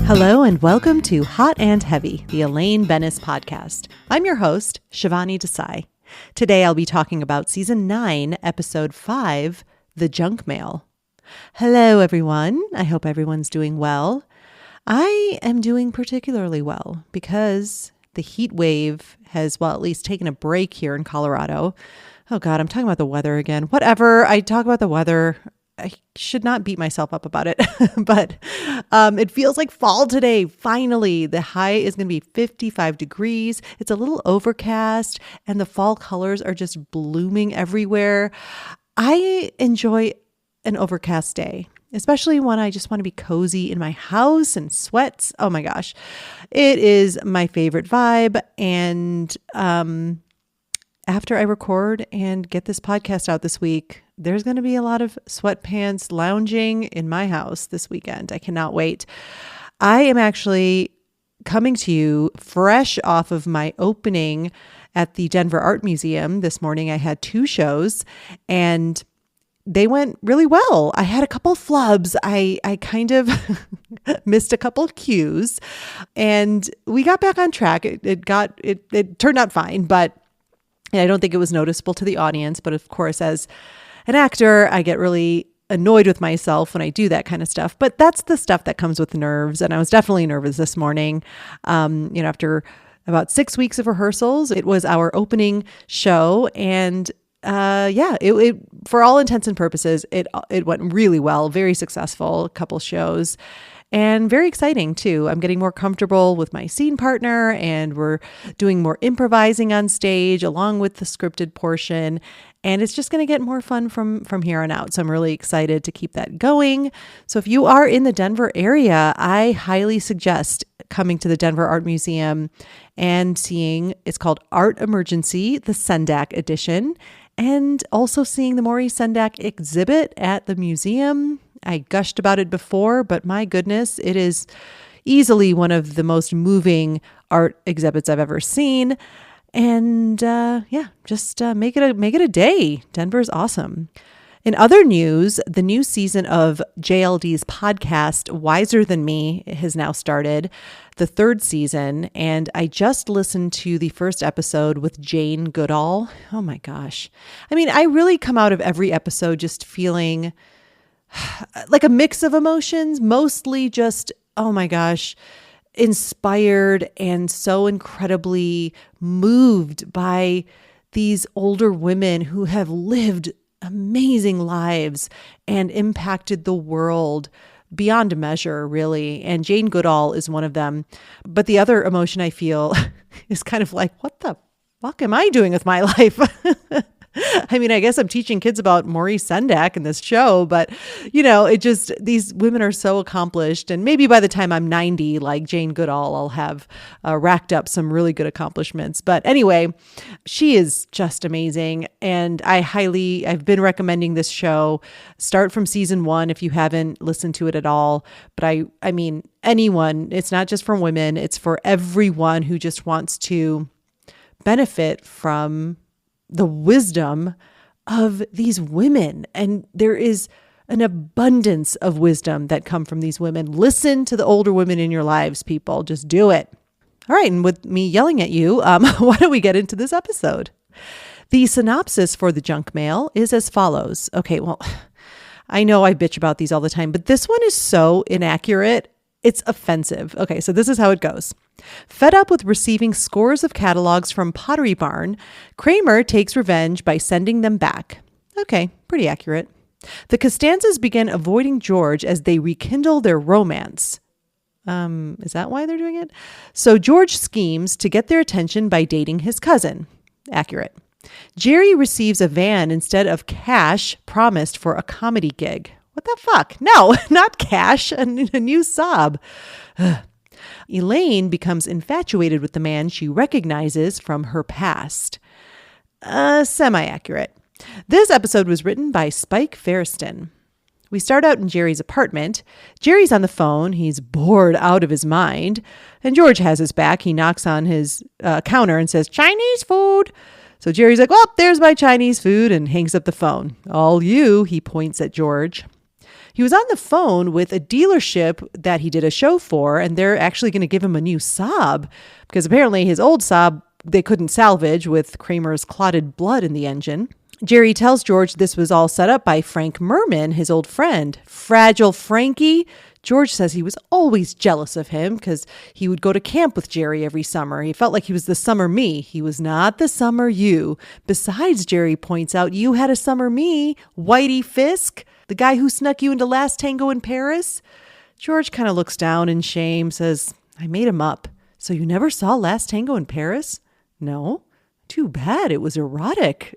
Hello and welcome to Hot and Heavy, the Elaine Bennis podcast. I'm your host, Shivani Desai. Today I'll be talking about Season 9, Episode 5, The Junk Mail. Hello everyone. I hope everyone's doing well. I am doing particularly well because the heat wave has, at least taken a break here in Colorado. Oh God, I'm talking about the weather again. Whatever, I talk about the weather. I should not beat myself up about it, but it feels like fall today. Finally, the high is going to be 55 degrees. It's a little overcast and the fall colors are just blooming everywhere. I enjoy an overcast day, especially when I just want to be cozy in my house and sweats. Oh my gosh, it is my favorite vibe. And after I record and get this podcast out this week, there's going to be a lot of sweatpants lounging in my house this weekend. I cannot wait. I am actually coming to you fresh off of my opening at the Denver Art Museum this morning. I had 2 shows and they went really well. I had a couple flubs. I kind of missed a couple cues and we got back on track. It turned out fine, but I don't think it was noticeable to the audience. But of course, as an actor, I get really annoyed with myself when I do that kind of stuff. But that's the stuff that comes with nerves. And I was definitely nervous this morning. After about 6 weeks of rehearsals, it was our opening show. And it for all intents and purposes, it went really well, very successful, a couple shows. And very exciting too. I'm getting more comfortable with my scene partner and we're doing more improvising on stage along with the scripted portion. And it's just going to get more fun from here on out. So I'm really excited to keep that going. So if you are in the Denver area, I highly suggest coming to the Denver Art Museum and seeing, it's called Art Emergency, the Sendak edition, and also seeing the Maurice Sendak exhibit at the museum. I gushed about it before, but my goodness, it is easily one of the most moving art exhibits I've ever seen. And just make it a day. Denver's awesome. In other news, the new season of JLD's podcast, Wiser Than Me, has now started, the 3rd season. And I just listened to the first episode with Jane Goodall. Oh my gosh. I mean, I really come out of every episode just feeling like a mix of emotions, mostly just, oh my gosh, inspired and so incredibly moved by these older women who have lived amazing lives and impacted the world beyond measure, really. And Jane Goodall is one of them. But the other emotion I feel is kind of like, what the fuck am I doing with my life? I mean, I guess I'm teaching kids about Maurice Sendak in this show, but these women are so accomplished. And maybe by the time I'm 90, like Jane Goodall, I'll have racked up some really good accomplishments. But anyway, she is just amazing. And I've been recommending this show. Start from season 1 if you haven't listened to it at all. But I mean, anyone, it's not just for women, it's for everyone who just wants to benefit from the wisdom of these women. And there is an abundance of wisdom that come from these women. Listen to the older women in your lives, people. Just do it. All right. And with me yelling at you, why don't we get into this episode? The synopsis for The Junk Mail is as follows. Okay, well, I know I bitch about these all the time, but this one is so inaccurate. It's offensive. Okay, so this is how it goes. Fed up with receiving scores of catalogs from Pottery Barn, Kramer takes revenge by sending them back. Okay, pretty accurate. The Costanzas begin avoiding George as they rekindle their romance. Is that why they're doing it? So George schemes to get their attention by dating his cousin. Accurate. Jerry receives a van instead of cash promised for a comedy gig. What the fuck? No, not cash, a new sob. Elaine becomes infatuated with the man she recognizes from her past. Semi-accurate. This episode was written by Spike Feresten. We start out in Jerry's apartment. Jerry's on the phone. He's bored out of his mind. And George has his back. He knocks on his counter and says, "Chinese food." So Jerry's like, "Well, there's my Chinese food," and hangs up the phone. "All you," he points at George. He was on the phone with a dealership that he did a show for, and they're actually going to give him a new Saab because apparently his old Saab they couldn't salvage with Kramer's clotted blood in the engine. Jerry tells George this was all set up by Frank Merman, his old friend. Fragile Frankie. George says he was always jealous of him because he would go to camp with Jerry every summer. He felt like he was the summer me. He was not the summer you. Besides, Jerry points out, you had a summer me, Whitey Fisk, the guy who snuck you into Last Tango in Paris. George kind of looks down in shame, says, I made him up. So you never saw Last Tango in Paris? No. Too bad. It was erotic.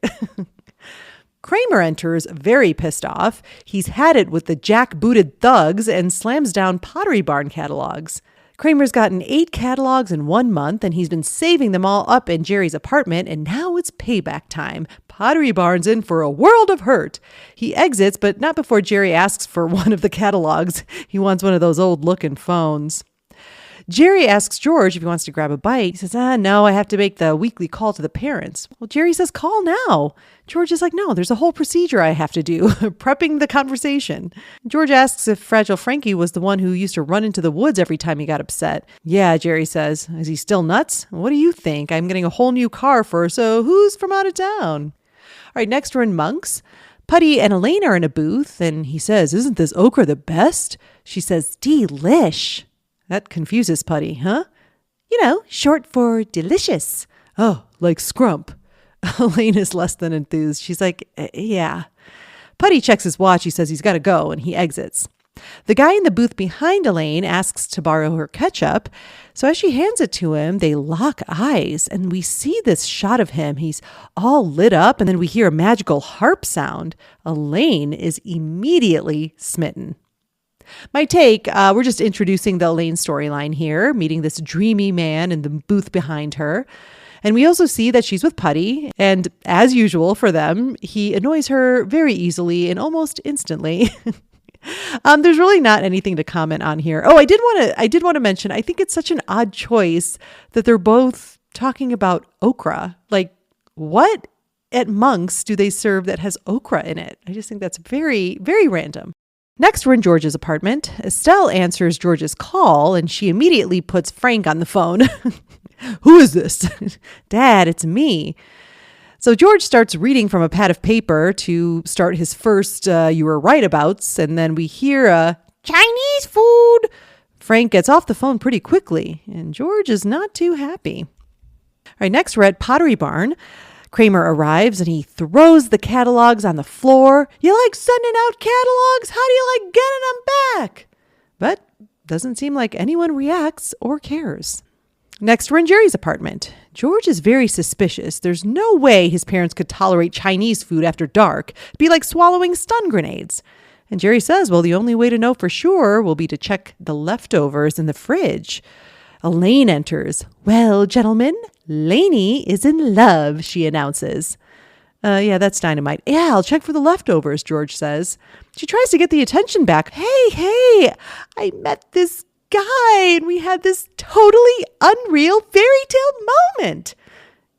Kramer enters very pissed off. He's had it with the jack-booted thugs and slams down Pottery Barn catalogs. Kramer's gotten 8 catalogs in 1 month, and he's been saving them all up in Jerry's apartment, and now it's payback time. Pottery Barn's in for a world of hurt. He exits, but not before Jerry asks for one of the catalogs. He wants one of those old-looking phones. Jerry asks George if he wants to grab a bite. He says, no, I have to make the weekly call to the parents. Well, Jerry says, call now. George is like, no, there's a whole procedure I have to do, prepping the conversation. George asks if Fragile Frankie was the one who used to run into the woods every time he got upset. Yeah, Jerry says. Is he still nuts? What do you think? I'm getting a whole new car for, so who's from out of town? All right, next we're in Monk's. Putty and Elaine are in a booth, and he says, isn't this okra the best? She says, delish. That confuses Putty, huh? You know, short for delicious. Oh, like scrump. Elaine is less than enthused. She's like, yeah. Putty checks his watch. He says he's got to go, and he exits. The guy in the booth behind Elaine asks to borrow her ketchup. So as she hands it to him, they lock eyes, and we see this shot of him. He's all lit up, and then we hear a magical harp sound. Elaine is immediately smitten. My take, we're just introducing the Elaine storyline here, meeting this dreamy man in the booth behind her. And we also see that she's with Putty. And as usual for them, he annoys her very easily and almost instantly. There's really not anything to comment on here. Oh, I did want to mention, I think it's such an odd choice that they're both talking about okra. Like, what at Monk's do they serve that has okra in it? I just think that's very, very random. Next, we're in George's apartment. Estelle answers George's call, and she immediately puts Frank on the phone. Who is this? Dad, it's me. So George starts reading from a pad of paper to start his first you were right abouts, and then we hear Chinese food. Frank gets off the phone pretty quickly, and George is not too happy. All right, next we're at Pottery Barn. Kramer arrives and he throws the catalogs on the floor. You like sending out catalogs? How do you like getting them back? But doesn't seem like anyone reacts or cares. Next, we're in Jerry's apartment. George is very suspicious. There's no way his parents could tolerate Chinese food after dark. It'd be like swallowing stun grenades. And Jerry says, well, the only way to know for sure will be to check the leftovers in the fridge. Elaine enters. Well, gentlemen, Laney is in love, she announces. Yeah, that's dynamite. Yeah, I'll check for the leftovers, George says. She tries to get the attention back. Hey, I met this guy and we had this totally unreal fairy tale moment.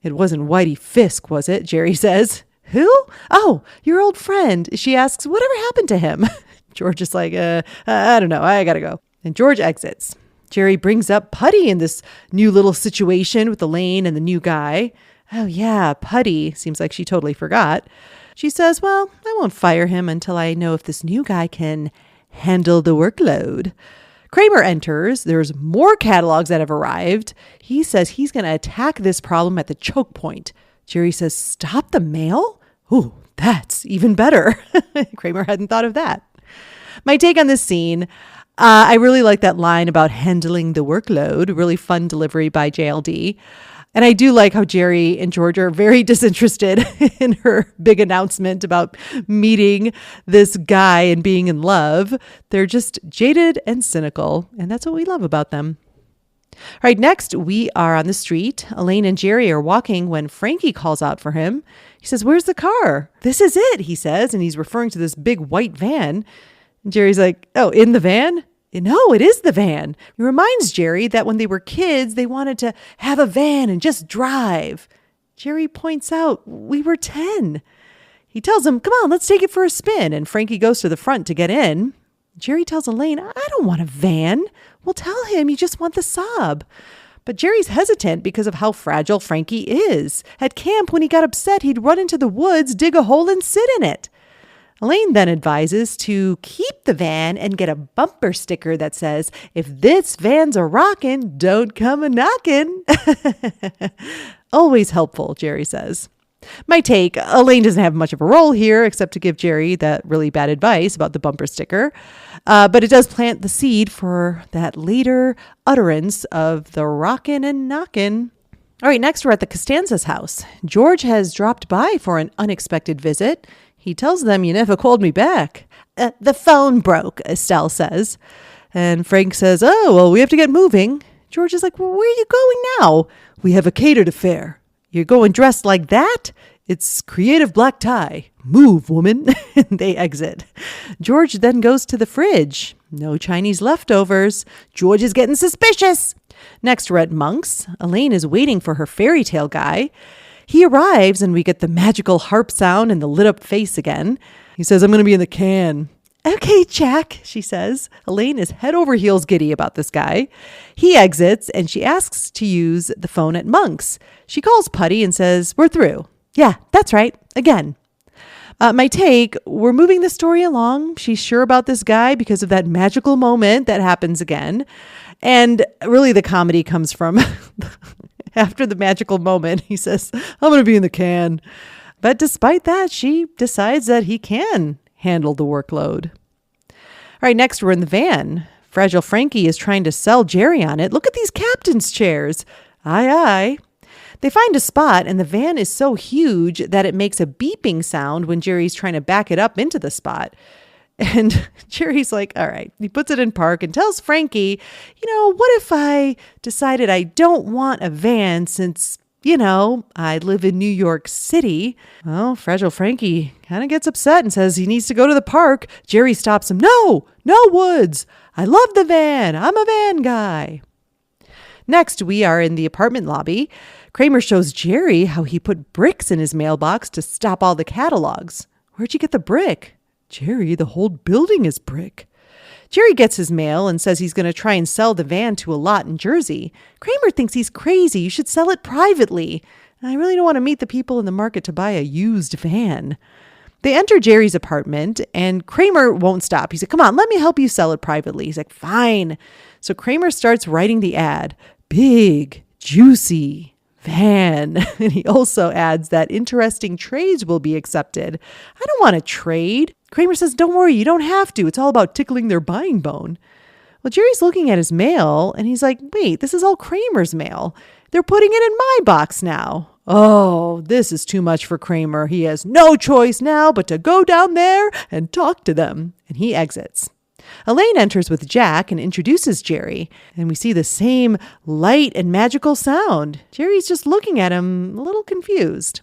It wasn't Whitey Fisk, was it? Jerry says. Who? Oh, your old friend. She asks, whatever happened to him? George is like, I don't know. I gotta go. And George exits. Jerry brings up Putty in this new little situation with Elaine and the new guy. Oh yeah, Putty. Seems like she totally forgot. She says, well, I won't fire him until I know if this new guy can handle the workload. Kramer enters. There's more catalogs that have arrived. He says he's going to attack this problem at the choke point. Jerry says, stop the mail? Ooh, that's even better. Kramer hadn't thought of that. My take on this scene, I really like that line about handling the workload. Really fun delivery by JLD. And I do like how Jerry and George are very disinterested in her big announcement about meeting this guy and being in love. They're just jaded and cynical, and that's what we love about them. All right, next we are on the street. Elaine and Jerry are walking when Frankie calls out for him. He says, where's the car? This is it, he says, and he's referring to this big white van. And Jerry's like, oh, in the van? No, it is the van. It reminds Jerry that when they were kids, they wanted to have a van and just drive. Jerry points out, we were 10. He tells him, come on, let's take it for a spin. And Frankie goes to the front to get in. Jerry tells Elaine, I don't want a van. Well, tell him you just want the Saab. But Jerry's hesitant because of how fragile Frankie is. At camp, when he got upset, he'd run into the woods, dig a hole, and sit in it. Elaine then advises to keep the van and get a bumper sticker that says, if this van's a rockin', don't come a knockin'. Always helpful, Jerry says. My take, Elaine doesn't have much of a role here except to give Jerry that really bad advice about the bumper sticker. But it does plant the seed for that later utterance of the rockin' and knockin'. All right, next we're at the Costanza's house. George has dropped by for an unexpected visit. He tells them, you never called me back. The phone broke, Estelle says. And Frank says, oh, well, we have to get moving. George is like, well, where are you going now? We have a catered affair. You're going dressed like that? It's creative black tie. Move, woman. They exit. George then goes to the fridge. No Chinese leftovers. George is getting suspicious. Next, we're at Monk's. Elaine is waiting for her fairy tale guy. He arrives and we get the magical harp sound and the lit up face again. He says, I'm going to be in the can. Okay, Jack, she says. Elaine is head over heels giddy about this guy. He exits and she asks to use the phone at Monk's. She calls Putty and says, we're through. Yeah, that's right. Again. My take, we're moving the story along. She's sure about this guy because of that magical moment that happens again. And really the comedy comes from after the magical moment. He says, I'm going to be in the can. But despite that, she decides that he can handle the workload. All right, next we're in the van. Fragile Frankie is trying to sell Jerry on it. Look at these captain's chairs. Aye, aye. They find a spot and the van is so huge that it makes a beeping sound when Jerry's trying to back it up into the spot. And Jerry's like, all right, he puts it in park and tells Frankie, what if I decided I don't want a van since, I live in New York City? Well, Fragile Frankie kind of gets upset and says he needs to go to the park. Jerry stops him. No woods. I love the van. I'm a van guy. Next, we are in the apartment lobby. Kramer shows Jerry how he put bricks in his mailbox to stop all the catalogs. Where'd you get the brick? Jerry, the whole building is brick. Jerry gets his mail and says he's going to try and sell the van to a lot in Jersey. Kramer thinks he's crazy. You should sell it privately. I really don't want to meet the people in the market to buy a used van. They enter Jerry's apartment and Kramer won't stop. He said, come on, let me help you sell it privately. He's like, fine. So Kramer starts writing the ad. Big, juicy van. And he also adds that interesting trades will be accepted. I don't want to trade. Kramer says, don't worry, you don't have to. It's all about tickling their buying bone. Well, Jerry's looking at his mail and he's like, wait, this is all Kramer's mail. They're putting it in my box now. Oh, this is too much for Kramer. He has no choice now but to go down there and talk to them. And he exits. Elaine enters with Jack and introduces Jerry, and we see the same light and magical sound. Jerry's just looking at him, a little confused.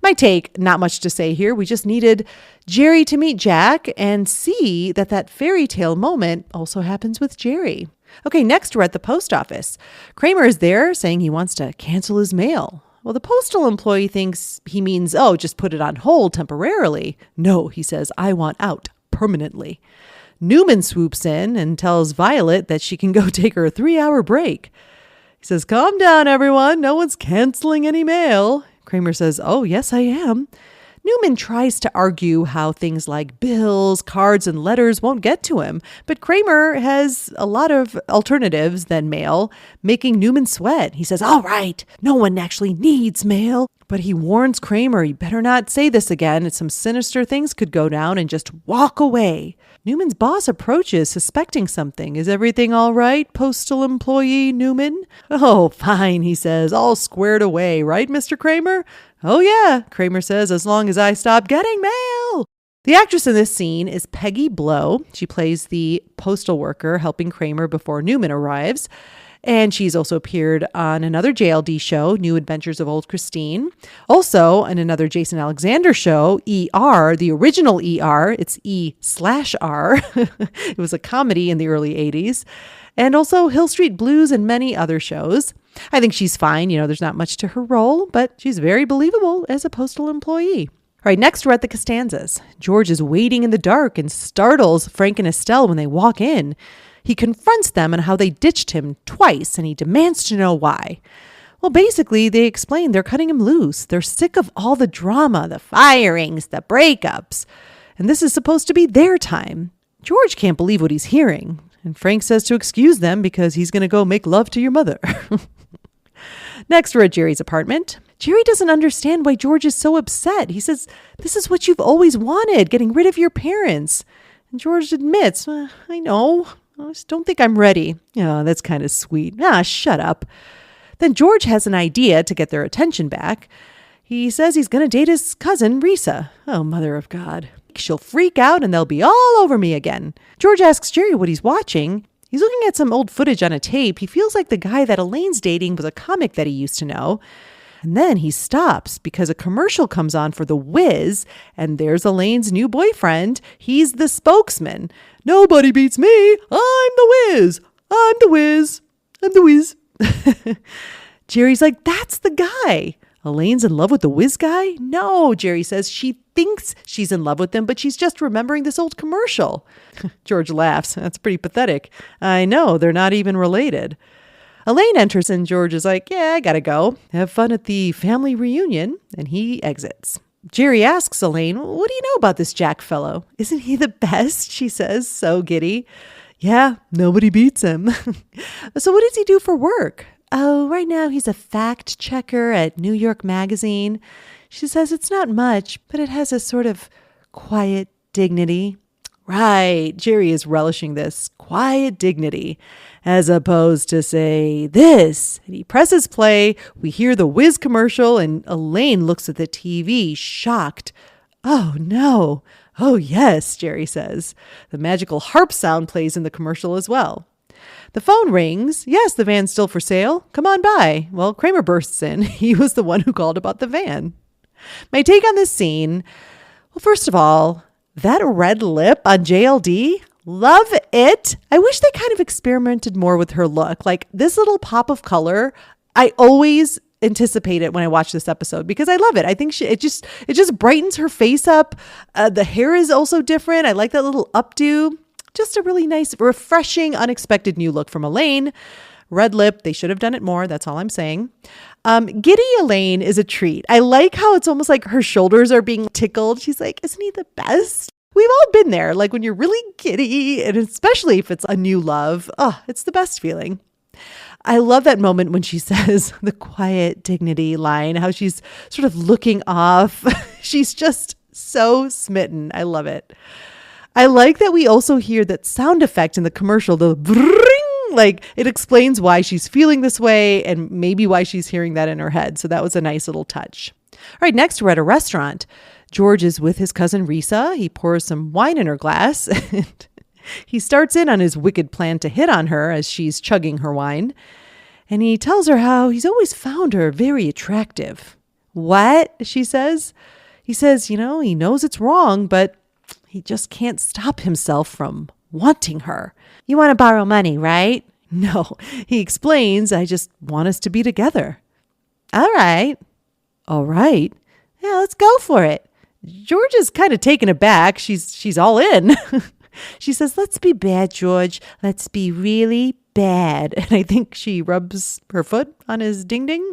My take, not much to say here. We just needed Jerry to meet Jack and see that fairy tale moment also happens with Jerry. Okay, next we're at the post office. Kramer is there saying he wants to cancel his mail. Well, the postal employee thinks he means, just put it on hold temporarily. No, he says, I want out permanently. Newman swoops in and tells Violet that she can go take her 3-hour break. He says, calm down, everyone. No one's canceling any mail. Kramer says, oh, yes, I am. Newman tries to argue how things like bills, cards, and letters won't get to him, but Kramer has a lot of alternatives than mail, making Newman sweat. He says, all right, no one actually needs mail. But he warns Kramer, he better not say this again. Some sinister things could go down, and just walk away. Newman's boss approaches, suspecting something. Is everything all right, postal employee Newman? Oh, fine, he says, all squared away, right, Mr. Kramer? Oh, yeah, Kramer says, as long as I stop getting mail. The actress in this scene is Peggy Blow. She plays the postal worker helping Kramer before Newman arrives. And she's also appeared on another JLD show, New Adventures of Old Christine. Also on another Jason Alexander show, ER, the original ER. It's E/R. It was a comedy in the early 80s. And also Hill Street Blues and many other shows. I think she's fine. There's not much to her role, but she's very believable as a postal employee. All right, next we're at the Costanzas. George is waiting in the dark and startles Frank and Estelle when they walk in. He confronts them on how they ditched him twice, and he demands to know why. Well, basically, they explain they're cutting him loose. They're sick of all the drama, the firings, the breakups. And this is supposed to be their time. George can't believe what he's hearing. And Frank says to excuse them because he's going to go make love to your mother. Next, we're at Jerry's apartment. Jerry doesn't understand why George is so upset. He says, this is what you've always wanted, getting rid of your parents. And George admits, I know. I just don't think I'm ready. Oh, that's kind of sweet. Shut up. Then George has an idea to get their attention back. He says he's going to date his cousin, Risa. Oh, mother of God. She'll freak out and they'll be all over me again. George asks Jerry what he's watching. He's looking at some old footage on a tape. He feels like the guy that Elaine's dating was a comic that he used to know. And then he stops because a commercial comes on for The Wiz, and there's Elaine's new boyfriend. He's the spokesman. Nobody beats me. I'm the Wiz. I'm the Wiz. I'm the Wiz. Jerry's like, that's the guy. Elaine's in love with the Wiz guy? No, Jerry says she thinks she's in love with him, but she's just remembering this old commercial. George laughs. That's pretty pathetic. I know, they're not even related. Elaine enters and George is like, yeah, I gotta go. Have fun at the family reunion. And he exits. Jerry asks Elaine, what do you know about this Jack fellow? Isn't he the best? She says, so giddy. Yeah, nobody beats him. So what does he do for work? Oh, right now he's a fact checker at New York Magazine. She says it's not much, but it has a sort of quiet dignity. Right, Jerry is relishing this quiet dignity, as opposed to, say, this. And he presses play, we hear the Wiz commercial, and Elaine looks at the TV, shocked. Oh, no. Oh, yes, Jerry says. The magical harp sound plays in the commercial as well. The phone rings. Yes, the van's still for sale. Come on by. Well, Kramer bursts in. He was the one who called about the van. My take on this scene, well, first of all, that red lip on JLD, love it. I wish they kind of experimented more with her look. Like this little pop of color, I always anticipate it when I watch this episode because I love it. I think it just brightens her face up. The hair is also different. I like that little updo. Just a really nice, refreshing, unexpected new look from Elaine. Red lip, they should have done it more. That's all I'm saying. Giddy Elaine is a treat. I like how it's almost like her shoulders are being tickled. She's like, isn't he the best? We've all been there, like when you're really giddy, and especially if it's a new love. Oh, it's the best feeling. I love that moment when she says the quiet dignity line, how she's sort of looking off. She's just so smitten. I love it. I like that we also hear that sound effect in the commercial, the bring, like it explains why she's feeling this way and maybe why she's hearing that in her head. So that was a nice little touch. All right, next we're at a restaurant. George is with his cousin Risa. He pours some wine in her glass and he starts in on his wicked plan to hit on her as she's chugging her wine. And he tells her how he's always found her very attractive. What? She says. He says, he knows it's wrong, but he just can't stop himself from wanting her. You want to borrow money, right? No, he explains, I just want us to be together. All right. All right. Yeah, let's go for it. George is kind of taken aback. She's all in. She says, let's be bad, George. Let's be really bad. And I think she rubs her foot on his ding ding.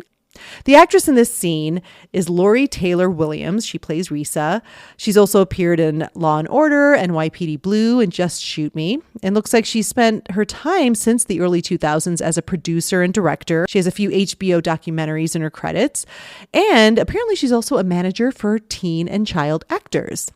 The actress in this scene is Lori Taylor Williams. She plays Risa. She's also appeared in Law and Order, NYPD Blue, and Just Shoot Me. And looks like she spent her time since the early 2000s as a producer and director. She has a few HBO documentaries in her credits. And apparently she's also a manager for teen and child actors.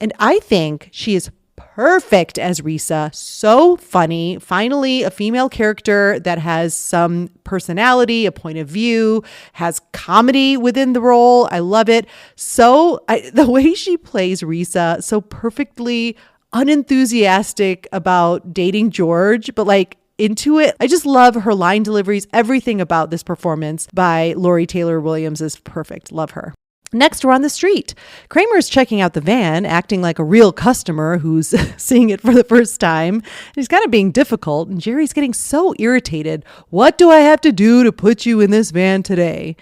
And I think she is perfect as Risa. So funny. Finally, a female character that has some personality, a point of view, has comedy within the role. I love it. The way she plays Risa, so perfectly unenthusiastic about dating George, but like into it. I just love her line deliveries. Everything about this performance by Lori Taylor Williams is perfect. Love her. Next, we're on the street. Kramer's checking out the van, acting like a real customer who's seeing it for the first time. He's kind of being difficult, and Jerry's getting so irritated. What do I have to do to put you in this van today?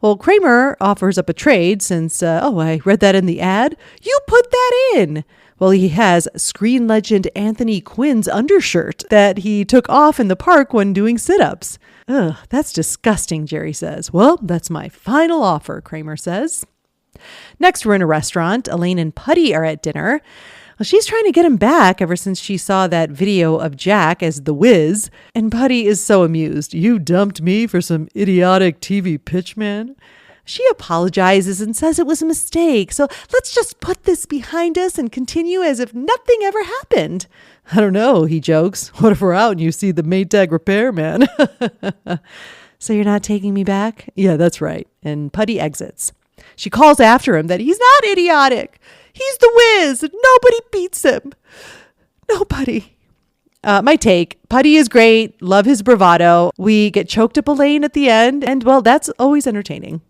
Well, Kramer offers up a trade since, I read that in the ad. You put that in. Well, he has screen legend Anthony Quinn's undershirt that he took off in the park when doing sit-ups. Ugh, that's disgusting, Jerry says. Well, that's my final offer, Kramer says. Next, we're in a restaurant. Elaine and Putty are at dinner. Well, she's trying to get him back ever since she saw that video of Jack as the Wiz. And Putty is so amused. You dumped me for some idiotic TV pitch man? She apologizes and says it was a mistake. So let's just put this behind us and continue as if nothing ever happened. I don't know, he jokes. What if we're out and you see the Maytag repairman? So you're not taking me back? Yeah, that's right. And Putty exits. She calls after him that he's not idiotic. He's the Wiz. Nobody beats him. Nobody. My take, Putty is great. Love his bravado. We get choked up Elaine at the end. And, well, that's always entertaining.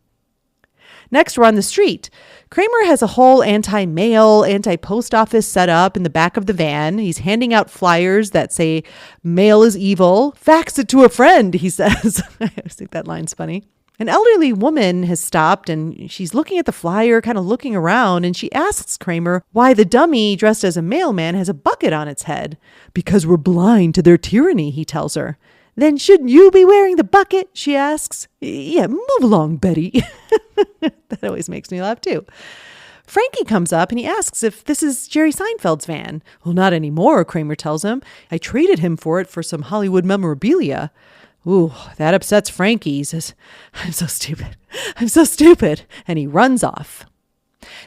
Next, we're on the street. Kramer has a whole anti-mail, anti-post office set up in the back of the van. He's handing out flyers that say, mail is evil. Fax it to a friend, he says. I always think that line's funny. An elderly woman has stopped and she's looking at the flyer, kind of looking around, and she asks Kramer why the dummy dressed as a mailman has a bucket on its head. Because we're blind to their tyranny, he tells her. Then shouldn't you be wearing the bucket? She asks. Yeah, move along, Betty. That always makes me laugh too. Frankie comes up and he asks if this is Jerry Seinfeld's van. Well, not anymore, Kramer tells him. I traded him for it for some Hollywood memorabilia. Ooh, that upsets Frankie. He says, I'm so stupid. I'm so stupid. And he runs off.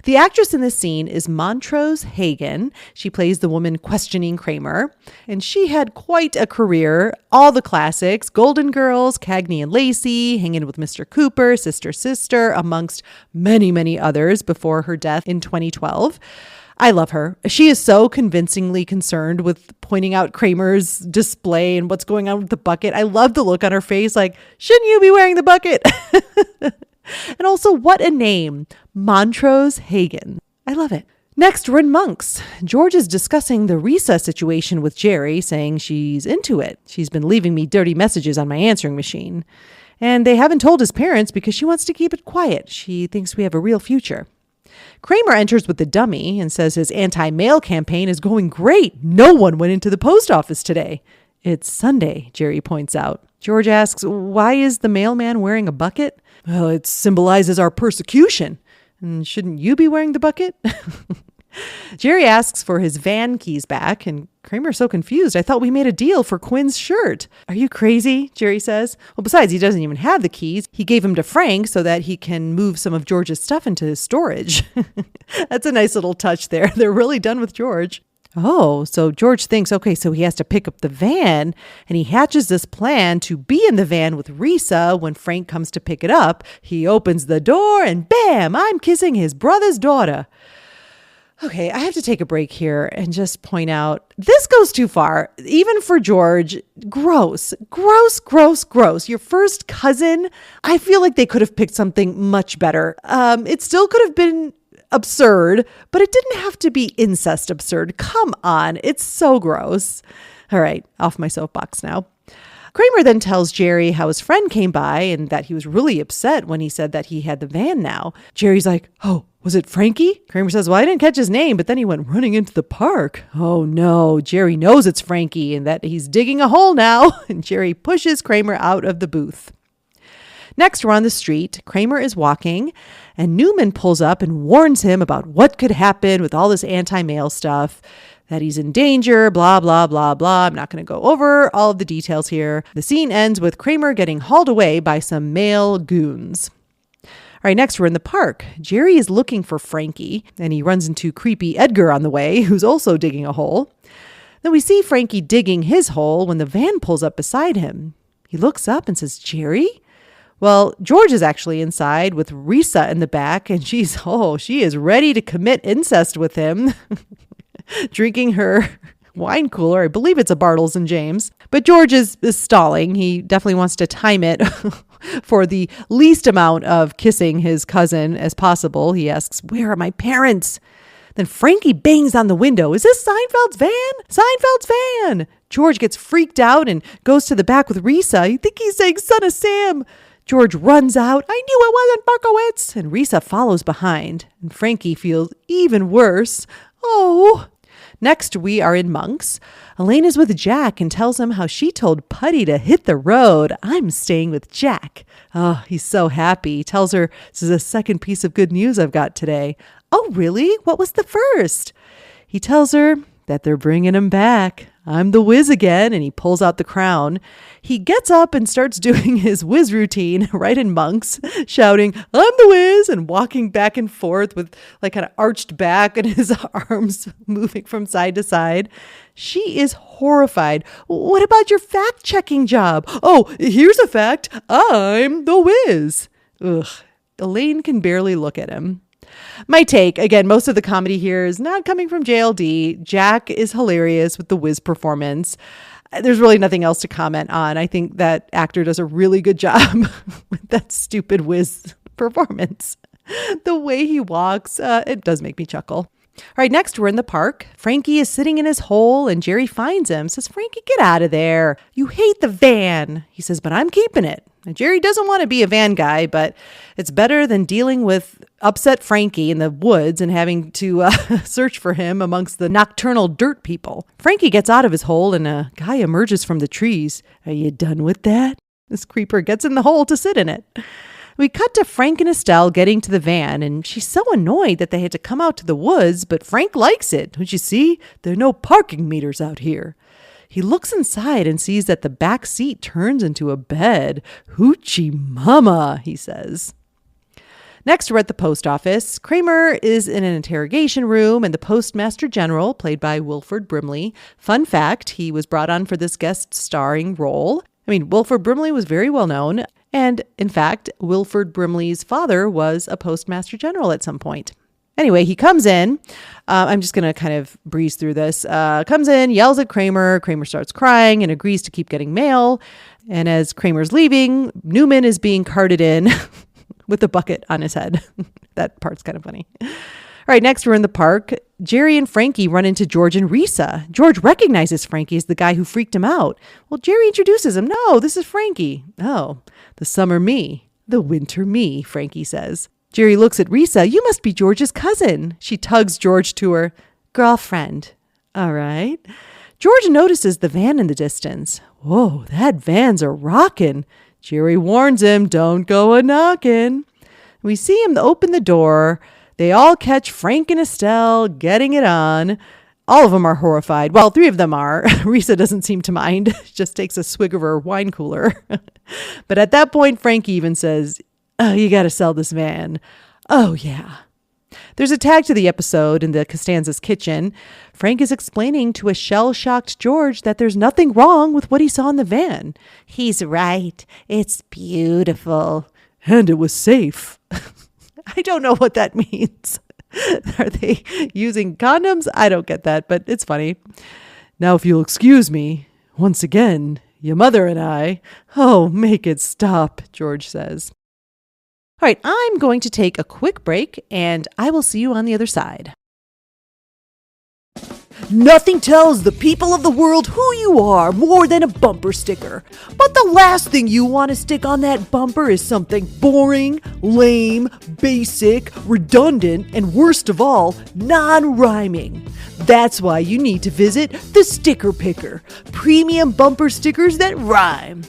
The actress in this scene is Montrose Hagen. She plays the woman questioning Kramer. And she had quite a career. All the classics, Golden Girls, Cagney and Lacey, Hanging with Mr. Cooper, Sister, Sister, amongst many, many others before her death in 2012. I love her. She is so convincingly concerned with pointing out Kramer's display and what's going on with the bucket. I love the look on her face like, shouldn't you be wearing the bucket? And also, what a name. Montrose Hagen. I love it. Next, we're in Monks. George is discussing the Risa situation with Jerry, saying she's into it. She's been leaving me dirty messages on my answering machine. And they haven't told his parents because she wants to keep it quiet. She thinks we have a real future. Kramer enters with the dummy and says his anti-mail campaign is going great. No one went into the post office today. It's Sunday, Jerry points out. George asks, why is the mailman wearing a bucket? Well, it symbolizes our persecution. And shouldn't you be wearing the bucket? Jerry asks for his van keys back, and Kramer's so confused. I thought we made a deal for Quinn's shirt. Are you crazy? Jerry says. Well, besides, he doesn't even have the keys. He gave them to Frank so that he can move some of George's stuff into his storage. That's a nice little touch there. They're really done with George. Oh, so George thinks, okay, so he has to pick up the van, and he hatches this plan to be in the van with Risa when Frank comes to pick it up. He opens the door, and bam, I'm kissing his brother's daughter. Okay, I have to take a break here and just point out, this goes too far. Even for George, gross. Your first cousin, I feel like they could have picked something much better. It still could have been absurd, but it didn't have to be incest absurd. Come on, it's so gross. All right, off my soapbox now. Kramer then tells Jerry how his friend came by and that he was really upset when he said that he had the van now. Jerry's like, oh, was it Frankie? Kramer says, well, I didn't catch his name, but then he went running into the park. Oh no, Jerry knows it's Frankie and that he's digging a hole now. And Jerry pushes Kramer out of the booth. Next, we're on the street. Kramer is walking and Newman pulls up and warns him about what could happen with all this anti-mail stuff, that he's in danger, blah, blah, blah, blah. I'm not going to go over all of the details here. The scene ends with Kramer getting hauled away by some male goons. All right, next we're in the park. Jerry is looking for Frankie, and he runs into creepy Edgar on the way, who's also digging a hole. Then we see Frankie digging his hole when the van pulls up beside him. He looks up and says, Jerry? Well, George is actually inside with Risa in the back, and she is ready to commit incest with him, drinking her wine cooler. I believe it's a Bartles and James. But George is stalling. He definitely wants to time it for the least amount of kissing his cousin as possible. He asks, where are my parents? Then Frankie bangs on the window. Is this Seinfeld's van? Seinfeld's van! George gets freaked out and goes to the back with Risa. You think he's saying son of Sam? George runs out. I knew it wasn't Berkowitz. And Risa follows behind. And Frankie feels even worse. Oh. Next, we are in Monk's. Elaine is with Jack and tells him how she told Putty to hit the road. I'm staying with Jack. Oh, he's so happy. He tells her, this is the second piece of good news I've got today. Oh, really? What was the first? He tells her that they're bringing him back. I'm the Wiz again, and he pulls out the crown. He gets up and starts doing his Wiz routine right in Monk's, shouting, I'm the Wiz, and walking back and forth with like kind of arched back and his arms moving from side to side. She is horrified. What about your fact-checking job? Oh, here's a fact. I'm the Wiz. Ugh. Elaine can barely look at him. My take, again, most of the comedy here is not coming from JLD. Jack is hilarious with the Wiz performance. There's really nothing else to comment on. I think that actor does a really good job with that stupid Wiz performance. The way he walks, it does make me chuckle. All right, next we're in the park. Frankie is sitting in his hole and Jerry finds him, says, Frankie, get out of there. You hate the van. He says, but I'm keeping it. And Jerry doesn't want to be a van guy, but it's better than dealing with upset Frankie in the woods and having to search for him amongst the nocturnal dirt people. Frankie gets out of his hole and a guy emerges from the trees. Are you done with that? This creeper gets in the hole to sit in it. We cut to Frank and Estelle getting to the van, and she's so annoyed that they had to come out to the woods, but Frank likes it. Don't you see? There are no parking meters out here. He looks inside and sees that the back seat turns into a bed. Hoochie mama, he says. Next, we're at the post office. Kramer is in an interrogation room, and the postmaster general, played by Wilford Brimley. Fun fact, he was brought on for this guest starring role. Wilford Brimley was very well known. And in fact, Wilford Brimley's father was a postmaster general at some point. Anyway, he comes in. I'm just going to kind of breeze through this. Comes in, yells at Kramer. Kramer starts crying and agrees to keep getting mail. And as Kramer's leaving, Newman is being carted in with a bucket on his head. That part's kind of funny. All right, next we're in the park. Jerry and Frankie run into George and Risa. George recognizes Frankie as the guy who freaked him out. Well, Jerry introduces him. No, this is Frankie. Oh, the summer me, the winter me, Frankie says. Jerry looks at Risa. You must be George's cousin. She tugs George to her. Girlfriend. All right. George notices the van in the distance. Whoa, that van's a rockin'. Jerry warns him, don't go a-knockin'. We see him open the door. They all catch Frank and Estelle getting it on. All of them are horrified. Well, 3 of them are. Risa doesn't seem to mind. Just takes a swig of her wine cooler. But at that point, Frank even says, oh, you got to sell this van. Oh, yeah. There's a tag to the episode in the Costanza's kitchen. Frank is explaining to a shell-shocked George that there's nothing wrong with what he saw in the van. He's right. It's beautiful. And it was safe. I don't know what that means. Are they using condoms? I don't get that, but it's funny. Now, if you'll excuse me, once again, your mother and I. Oh, make it stop, George says. All right, I'm going to take a quick break, and I will see you on the other side. Nothing tells the people of the world who you are more than a bumper sticker. But the last thing you want to stick on that bumper is something boring, lame, basic, redundant, and worst of all, non-rhyming. That's why you need to visit the Sticker Picker, premium bumper stickers that rhyme.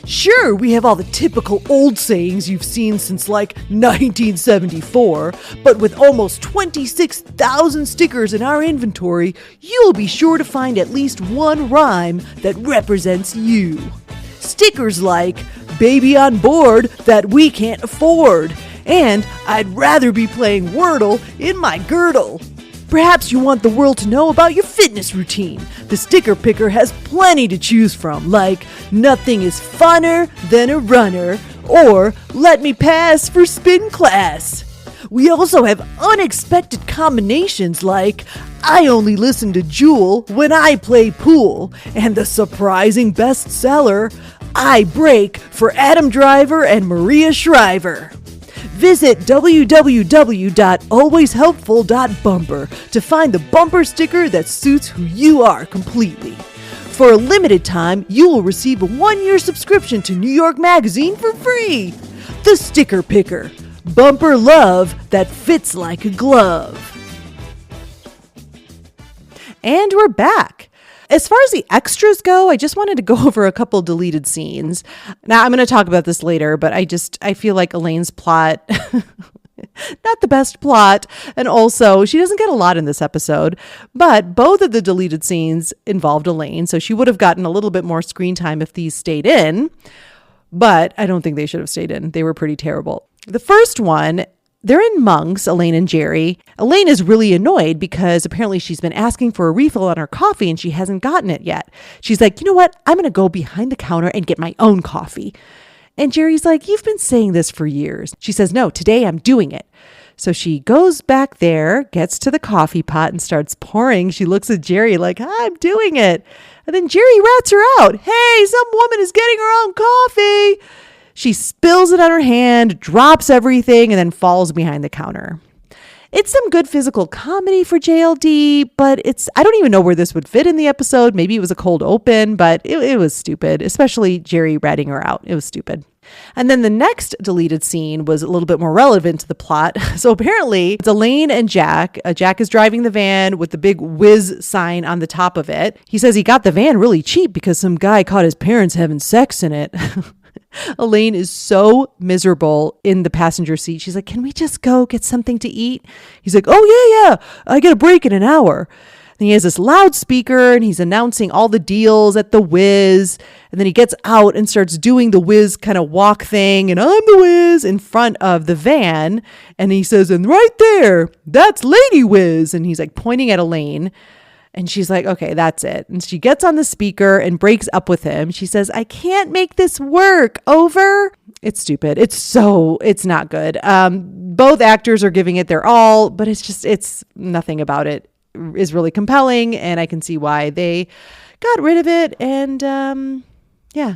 Sure, we have all the typical old sayings you've seen since like 1974, but with almost 26,000 stickers in our inventory, you'll be sure to find at least one rhyme that represents you. Stickers like, baby on board that we can't afford, and I'd rather be playing Wordle in my girdle. Perhaps you want the world to know about your fitness routine. The Sticker Picker has plenty to choose from, like nothing is funner than a runner, or let me pass for spin class. We also have unexpected combinations like I only listen to Jewel when I play pool, and the surprising bestseller, I break for Adam Driver and Maria Shriver. Visit www.alwayshelpful.bumper to find the bumper sticker that suits who you are completely. For a limited time, you will receive a 1-year subscription to New York Magazine for free. The Sticker Picker. Bumper love that fits like a glove. And we're back. As far as the extras go, I just wanted to go over a couple deleted scenes. Now, I'm going to talk about this later, but I feel like Elaine's plot, not the best plot. And also, she doesn't get a lot in this episode, but both of the deleted scenes involved Elaine. So she would have gotten a little bit more screen time if these stayed in, but I don't think they should have stayed in. They were pretty terrible. The first one, they're in Monk's, Elaine and Jerry. Elaine is really annoyed because apparently she's been asking for a refill on her coffee and she hasn't gotten it yet. She's like, you know what? I'm going to go behind the counter and get my own coffee. And Jerry's like, you've been saying this for years. She says, no, today I'm doing it. So she goes back there, gets to the coffee pot and starts pouring. She looks at Jerry like, I'm doing it. And then Jerry rats her out. Hey, some woman is getting her own coffee. She spills it on her hand, drops everything, and then falls behind the counter. It's some good physical comedy for JLD, but I don't even know where this would fit in the episode. Maybe it was a cold open, but it was stupid, especially Jerry ratting her out. It was stupid. And then the next deleted scene was a little bit more relevant to the plot. So apparently it's Elaine and Jack. Jack is driving the van with the big whiz sign on the top of it. He says he got the van really cheap because some guy caught his parents having sex in it. Elaine is so miserable in the passenger seat. She's like, can we just go get something to eat? He's like, oh, yeah. I get a break in an hour. And he has this loudspeaker and he's announcing all the deals at the Whiz. And then he gets out and starts doing the Whiz kind of walk thing. And I'm the Whiz in front of the van. And he says, and right there, that's Lady Whiz. And he's like pointing at Elaine. And she's like, okay, that's it. And she gets on the speaker and breaks up with him. She says, I can't make this work. Over. It's stupid. It's not good. Both actors are giving it their all, but it's nothing about it is really compelling. And I can see why they got rid of it. And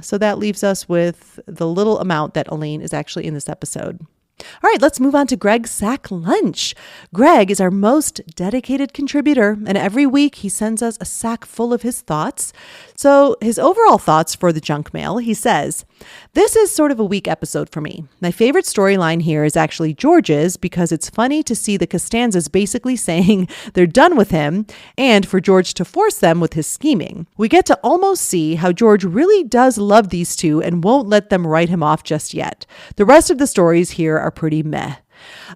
so that leaves us with the little amount that Elaine is actually in this episode. All right, let's move on to Greg's Sack Lunch. Greg is our most dedicated contributor, and every week he sends us a sack full of his thoughts. So his overall thoughts for the junk mail, he says, this is sort of a weak episode for me. My favorite storyline here is actually George's because it's funny to see the Costanzas basically saying they're done with him and for George to force them with his scheming. We get to almost see how George really does love these two and won't let them write him off just yet. The rest of the stories here are pretty meh.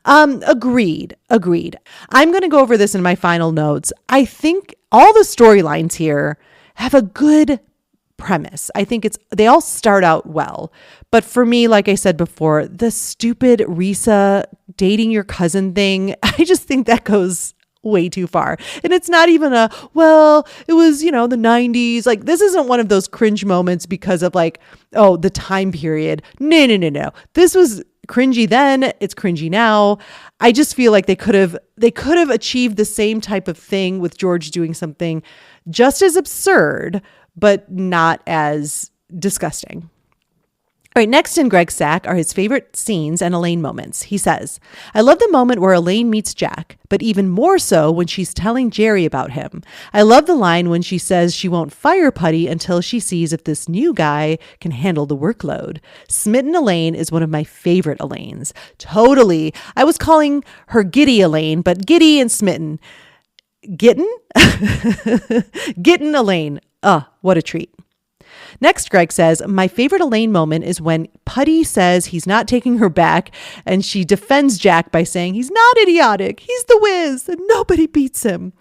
Agreed. I'm going to go over this in my final notes. I think all the storylines here have a good premise. I think they all start out well. But for me, like I said before, the stupid Risa dating your cousin thing, I just think that goes way too far. And it's not even it was, the 90s. Like, this isn't one of those cringe moments because of the time period. No. This was cringy then, it's cringy now. I just feel like they could have achieved the same type of thing with George doing something just as absurd, but not as disgusting. All right, next in Greg's sack are his favorite scenes and Elaine moments. He says, I love the moment where Elaine meets Jack, but even more so when she's telling Jerry about him. I love the line when she says she won't fire Putty until she sees if this new guy can handle the workload. Smitten Elaine is one of my favorite Elaines. Totally. I was calling her Giddy Elaine, but Giddy and Smitten. Gittin? Gittin Elaine. What a treat. Next, Greg says, my favorite Elaine moment is when Putty says he's not taking her back and she defends Jack by saying he's not idiotic. He's the Whiz and nobody beats him.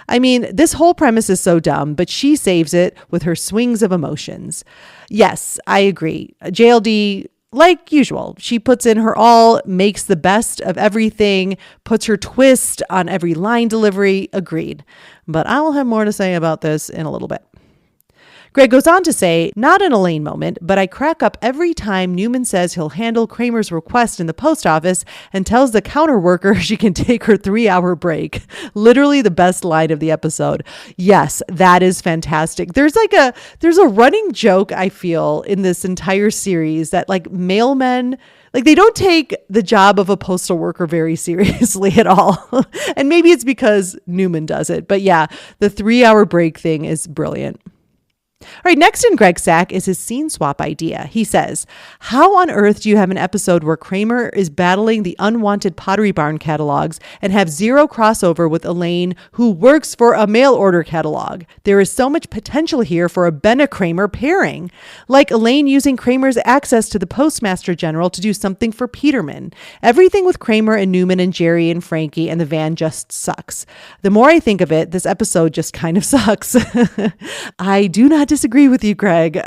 I mean, this whole premise is so dumb, but she saves it with her swings of emotions. Yes, I agree. JLD, like usual, she puts in her all, makes the best of everything, puts her twist on every line delivery. Agreed. But I will have more to say about this in a little bit. Greg goes on to say, not an Elaine moment, but I crack up every time Newman says he'll handle Kramer's request in the post office and tells the counter worker she can take her 3-hour break. Literally the best line of the episode. Yes, that is fantastic. There's a running joke, I feel, in this entire series that mailmen, they don't take the job of a postal worker very seriously at all. And maybe it's because Newman does it. But yeah, the 3-hour break thing is brilliant. All right, next in Greg Sack is his scene swap idea. He says, how on earth do you have an episode where Kramer is battling the unwanted Pottery Barn catalogs and have zero crossover with Elaine, who works for a mail order catalog? There is so much potential here for a Benna-Kramer pairing, like Elaine using Kramer's access to the Postmaster General to do something for Peterman. Everything with Kramer and Newman and Jerry and Frankie and the van just sucks. The more I think of it, this episode just kind of sucks. I do not disagree with you, Greg.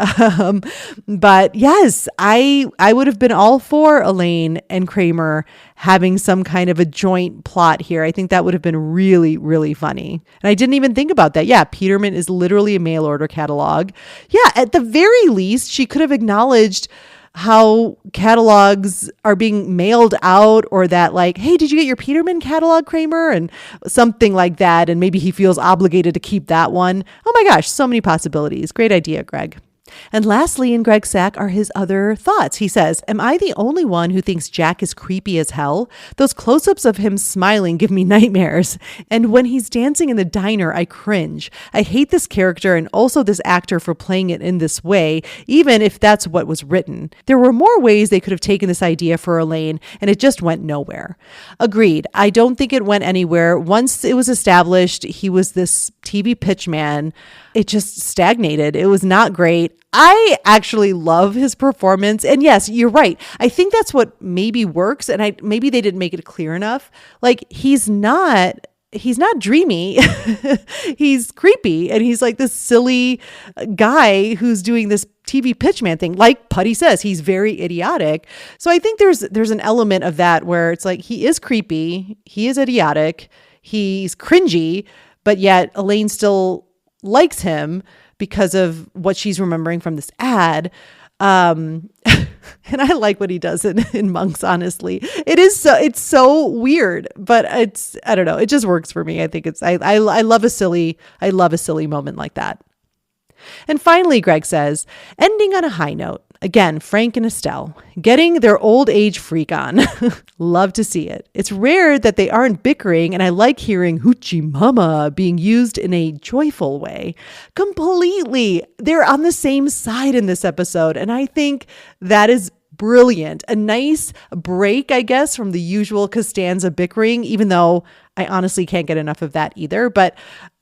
But yes, I would have been all for Elaine and Kramer having some kind of a joint plot here. I think that would have been really, really funny. And I didn't even think about that. Yeah, Peterman is literally a mail order catalog. Yeah, at the very least, she could have acknowledged how catalogs are being mailed out, or that like, hey, did you get your Peterman catalog, Kramer? And something like that. And maybe he feels obligated to keep that one. Oh my gosh, so many possibilities. Great idea, Greg. And lastly, in Greg Sack are his other thoughts. He says, am I the only one who thinks Jack is creepy as hell? Those close-ups of him smiling give me nightmares. And when he's dancing in the diner, I cringe. I hate this character and also this actor for playing it in this way, even if that's what was written. There were more ways they could have taken this idea for Elaine, and it just went nowhere. Agreed. I don't think it went anywhere. Once it was established he was this TV pitchman, it just stagnated. It was not great. I actually love his performance. And yes, you're right. I think that's what maybe works. And maybe they didn't make it clear enough. Like he's not dreamy. He's creepy. And he's like this silly guy who's doing this TV pitchman thing. Like Putty says, he's very idiotic. So I think there's an element of that where it's like, he is creepy. He is idiotic. He's cringy, but yet Elaine still likes him because of what she's remembering from this ad. And I like what he does in Monks, honestly. It's so weird, but I don't know. It just works for me. I think I love a silly moment like that. And finally, Greg says, ending on a high note. Again, Frank and Estelle getting their old age freak on. Love to see it. It's rare that they aren't bickering, and I like hearing hoochie mama being used in a joyful way. Completely. They're on the same side in this episode, and I think that is brilliant. A nice break, I guess, from the usual Costanza bickering, even though I honestly can't get enough of that either. But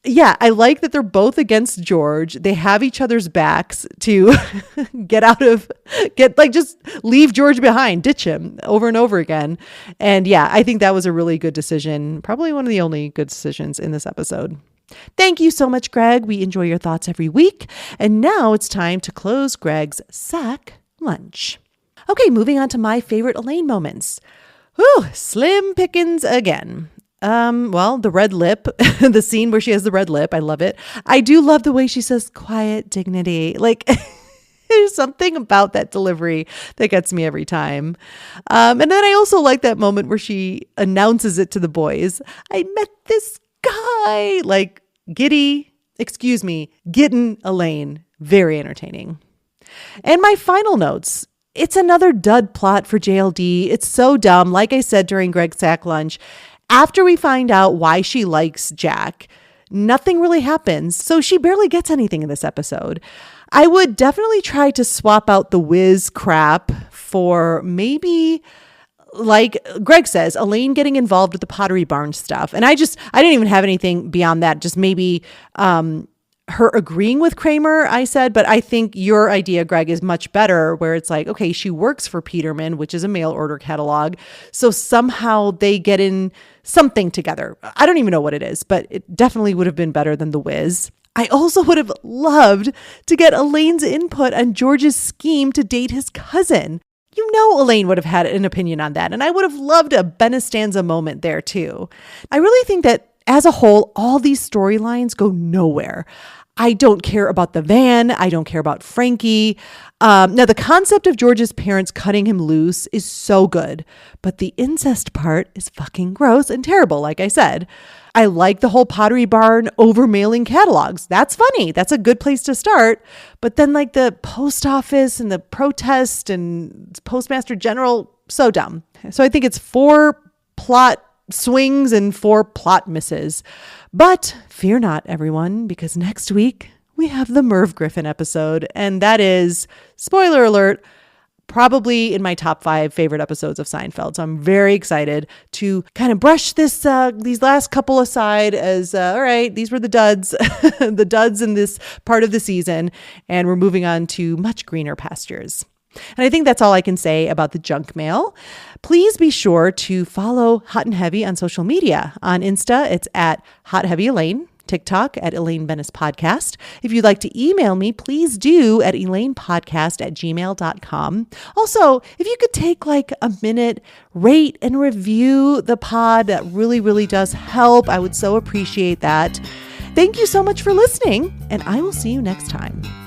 yeah, I like that they're both against George. They have each other's backs to just leave George behind, ditch him over and over again. And yeah, I think that was a really good decision. Probably one of the only good decisions in this episode. Thank you so much, Greg. We enjoy your thoughts every week. And now it's time to close Greg's Sack Lunch. Okay, moving on to my favorite Elaine moments. Whew, slim pickings again. Well, the red lip, the scene where she has the red lip. I love it. I do love the way she says quiet dignity. Like there's something about that delivery that gets me every time. And then I also like that moment where she announces it to the boys. I met this guy, like getting Elaine. Very entertaining. And my final notes. It's another dud plot for JLD. It's so dumb. Like I said during Greg's Sack Lunch, after we find out why she likes Jack, nothing really happens. So she barely gets anything in this episode. I would definitely try to swap out the whiz crap for maybe, like Greg says, Elaine getting involved with the Pottery Barn stuff. And I didn't even have anything beyond that. Just maybe, her agreeing with Kramer, I said, but I think your idea, Greg, is much better, where it's like, okay, she works for Peterman, which is a mail order catalog. So somehow they get in something together. I don't even know what it is, but it definitely would have been better than the whiz. I also would have loved to get Elaine's input on George's scheme to date his cousin. You know, Elaine would have had an opinion on that. And I would have loved a Benestanza moment there too. I really think that as a whole, all these storylines go nowhere. I don't care about the van. I don't care about Frankie. Now, the concept of George's parents cutting him loose is so good, but the incest part is fucking gross and terrible, like I said. I like the whole Pottery Barn over-mailing catalogs. That's funny. That's a good place to start. But then like the post office and the protest and Postmaster General, so dumb. So I think it's 4 plot swings and 4 plot misses. But fear not, everyone, because next week we have the Merv Griffin episode. And that is, spoiler alert, probably in my top 5 favorite episodes of Seinfeld. So I'm very excited to kind of brush these last couple aside as, all right, these were the duds, the duds in this part of the season. And we're moving on to much greener pastures. And I think that's all I can say about the junk mail. Please be sure to follow Hot and Heavy on social media. On Insta, it's at Hot Heavy Elaine. TikTok at Elaine Benes Podcast. If you'd like to email me, please do at elainepodcast@gmail.com. Also, if you could take like a minute, rate and review the pod, that really, really does help. I would so appreciate that. Thank you so much for listening, and I will see you next time.